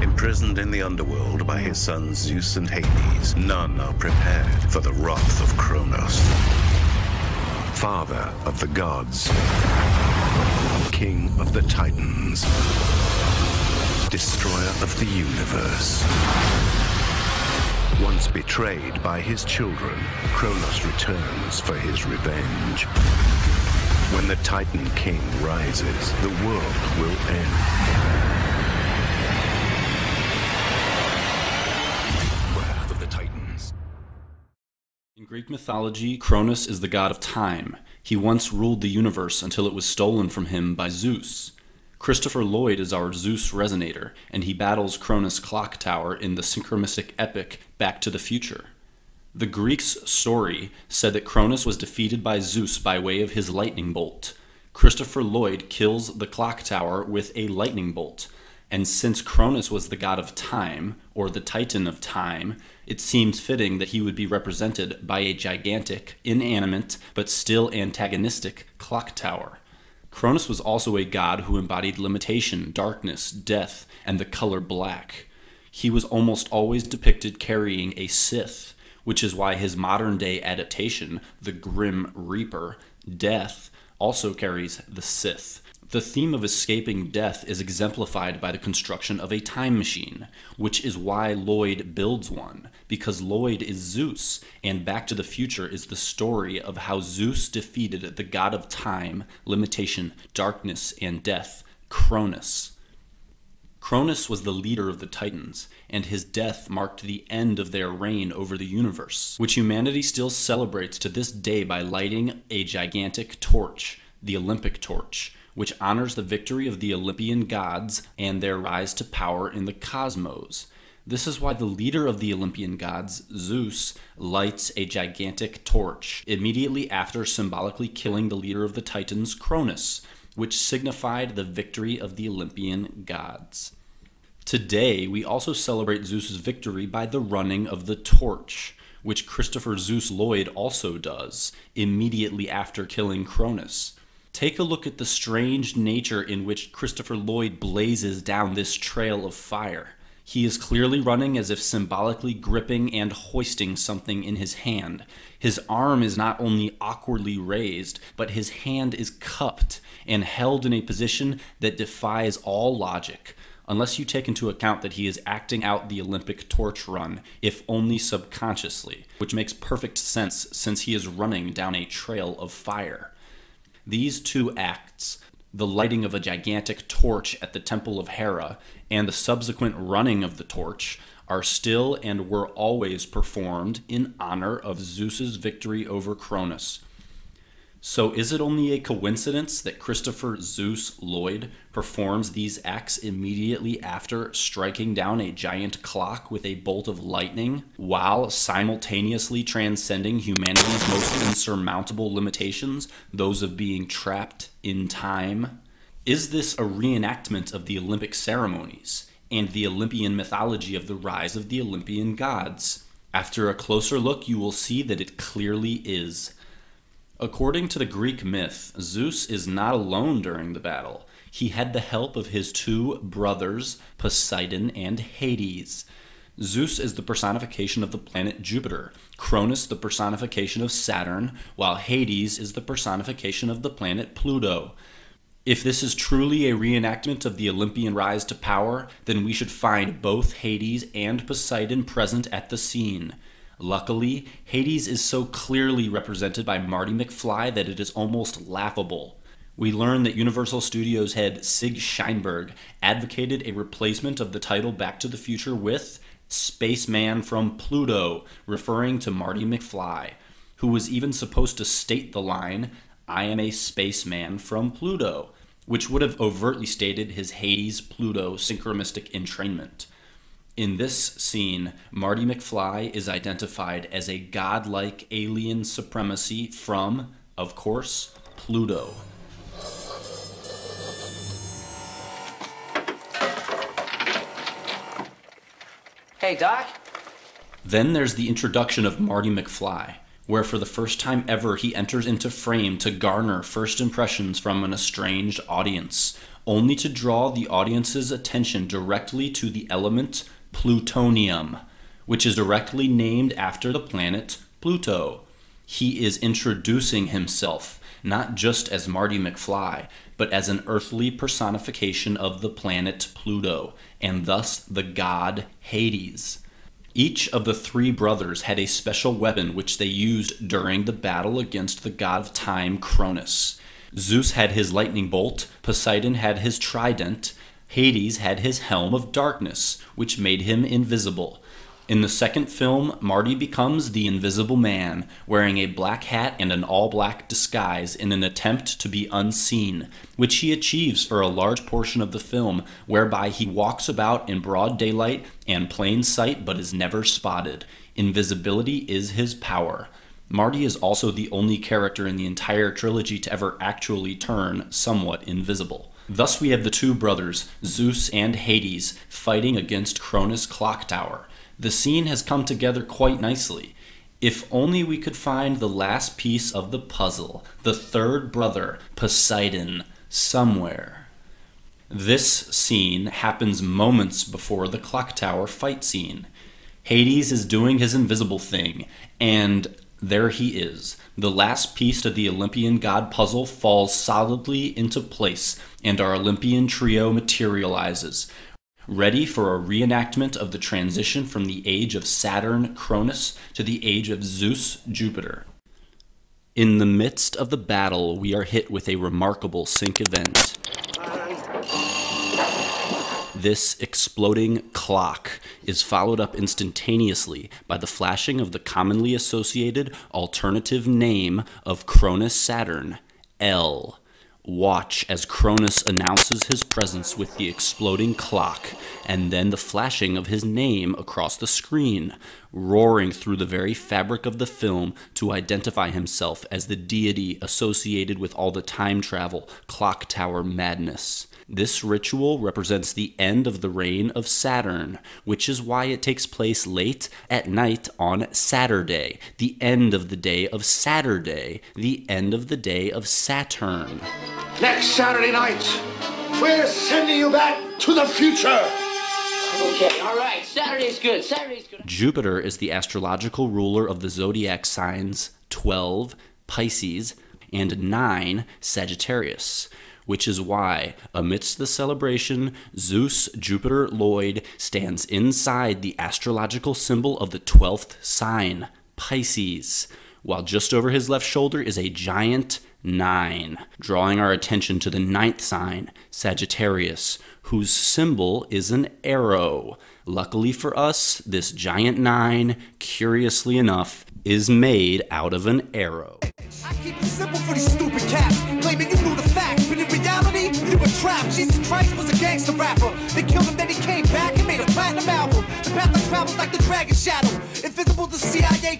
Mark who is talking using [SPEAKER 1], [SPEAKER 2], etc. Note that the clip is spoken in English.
[SPEAKER 1] Imprisoned in the underworld by his sons Zeus and Hades, none are prepared for the wrath of Kronos. Father of the gods, King of the Titans, Destroyer of the universe. Once betrayed by his children, Kronos returns for his revenge. When the Titan King rises, the world will end. Wrath of the Titans.
[SPEAKER 2] In Greek mythology, Kronos is the god of time. He once ruled the universe until it was stolen from him by Zeus. Christopher Lloyd is our Zeus resonator, and he battles Kronos' clock tower in the synchronistic epic Back to the Future. The Greeks' story said that Kronos was defeated by Zeus by way of his lightning bolt. Christopher Lloyd kills the clock tower with a lightning bolt, and since Kronos was the god of time, or the titan of time, it seems fitting that he would be represented by a gigantic, inanimate, but still antagonistic clock tower. Kronos was also a god who embodied limitation, darkness, death, and the color black. He was almost always depicted carrying a scythe, which is why his modern-day adaptation, the Grim Reaper, Death, also carries the scythe. The theme of escaping death is exemplified by the construction of a time machine, which is why Lloyd builds one, because Lloyd is Zeus, and Back to the Future is the story of how Zeus defeated the god of time, limitation, darkness, and death, Kronos. Kronos was the leader of the Titans, and his death marked the end of their reign over the universe, which humanity still celebrates to this day by lighting a gigantic torch, the Olympic torch, which honors the victory of the Olympian gods and their rise to power in the cosmos. This is why the leader of the Olympian gods, Zeus, lights a gigantic torch immediately after symbolically killing the leader of the Titans, Kronos, which signified the victory of the Olympian gods. Today, we also celebrate Zeus's victory by the running of the torch, which Christopher Zeus Lloyd also does, immediately after killing Kronos. Take a look at the strange nature in which Christopher Lloyd blazes down this trail of fire. He is clearly running as if symbolically gripping and hoisting something in his hand. His arm is not only awkwardly raised, but his hand is cupped and held in a position that defies all logic, unless you take into account that he is acting out the Olympic torch run, if only subconsciously, which makes perfect sense since he is running down a trail of fire. These two acts, the lighting of a gigantic torch at the Temple of Hera and the subsequent running of the torch, are still and were always performed in honor of Zeus's victory over Kronos. So is it only a coincidence that Christopher Zeus Lloyd performs these acts immediately after striking down a giant clock with a bolt of lightning, while simultaneously transcending humanity's most insurmountable limitations, those of being trapped in time? Is this a reenactment of the Olympic ceremonies and the Olympian mythology of the rise of the Olympian gods? After a closer look, you will see that it clearly is. According to the Greek myth, Zeus is not alone during the battle. He had the help of his two brothers, Poseidon and Hades. Zeus is the personification of the planet Jupiter, Kronos the personification of Saturn, while Hades is the personification of the planet Pluto. If this is truly a reenactment of the Olympian rise to power, then we should find both Hades and Poseidon present at the scene. Luckily, Hades is so clearly represented by Marty McFly that it is almost laughable. We learn that Universal Studios head Sig Sheinberg advocated a replacement of the title Back to the Future with Spaceman from Pluto, referring to Marty McFly, who was even supposed to state the line, "I am a spaceman from Pluto," which would have overtly stated his Hades-Pluto synchronistic entrainment. In this scene, Marty McFly is identified as a godlike alien supremacy from, of course, Pluto.
[SPEAKER 3] Hey, Doc?
[SPEAKER 2] Then there's the introduction of Marty McFly, where for the first time ever he enters into frame to garner first impressions from an estranged audience, only to draw the audience's attention directly to the element plutonium, which is directly named after the planet Pluto. He is introducing himself, not just as Marty McFly, but as an earthly personification of the planet Pluto, and thus the god Hades. Each of the three brothers had a special weapon which they used during the battle against the god of time, Kronos. Zeus had his lightning bolt, Poseidon had his trident, Hades had his helm of darkness, which made him invisible. In the second film, Marty becomes the Invisible Man, wearing a black hat and an all-black disguise in an attempt to be unseen, which he achieves for a large portion of the film, whereby he walks about in broad daylight and plain sight but is never spotted. Invisibility is his power. Marty is also the only character in the entire trilogy to ever actually turn somewhat invisible. Thus we have the two brothers, Zeus and Hades, fighting against Kronos' clock tower. The scene has come together quite nicely. If only we could find the last piece of the puzzle, the third brother, Poseidon, somewhere. This scene happens moments before the clock tower fight scene. Hades is doing his invisible thing, and there he is. The last piece to the Olympian god puzzle falls solidly into place, and our Olympian trio materializes, ready for a reenactment of the transition from the age of Saturn, Kronos, to the age of Zeus, Jupiter. In the midst of the battle, we are hit with a remarkable sync event. This exploding clock is followed up instantaneously by the flashing of the commonly associated alternative name of Kronos Saturn, L. Watch as Kronos announces his presence with the exploding clock, and then the flashing of his name across the screen, roaring through the very fabric of the film to identify himself as the deity associated with all the time travel, clock tower madness. This ritual represents the end of the reign of Saturn, which is why it takes place late at night on Saturday, the end of the day of Saturday, the end of the day of Saturn.
[SPEAKER 3] Next Saturday night, we're sending you back to the future.
[SPEAKER 4] Okay, all right, Saturday's good, Saturday's good.
[SPEAKER 2] Jupiter is the astrological ruler of the zodiac signs 12, Pisces, and 9, Sagittarius, which is why, amidst the celebration, Zeus Jupiter Lloyd stands inside the astrological symbol of the 12th sign, Pisces, while just over his left shoulder is a giant 9, drawing our attention to the 9th sign, Sagittarius, whose symbol is an arrow. Luckily for us, this giant 9, curiously enough, is made out of an arrow.
[SPEAKER 5] I keep it simple for these stupid cats, claiming you knew the facts, but in reality, you were trapped. Jesus Christ was a gangster rapper. They killed him, then he came back and made a platinum album. The path I traveled like the dragon shadow, invisible to CIA.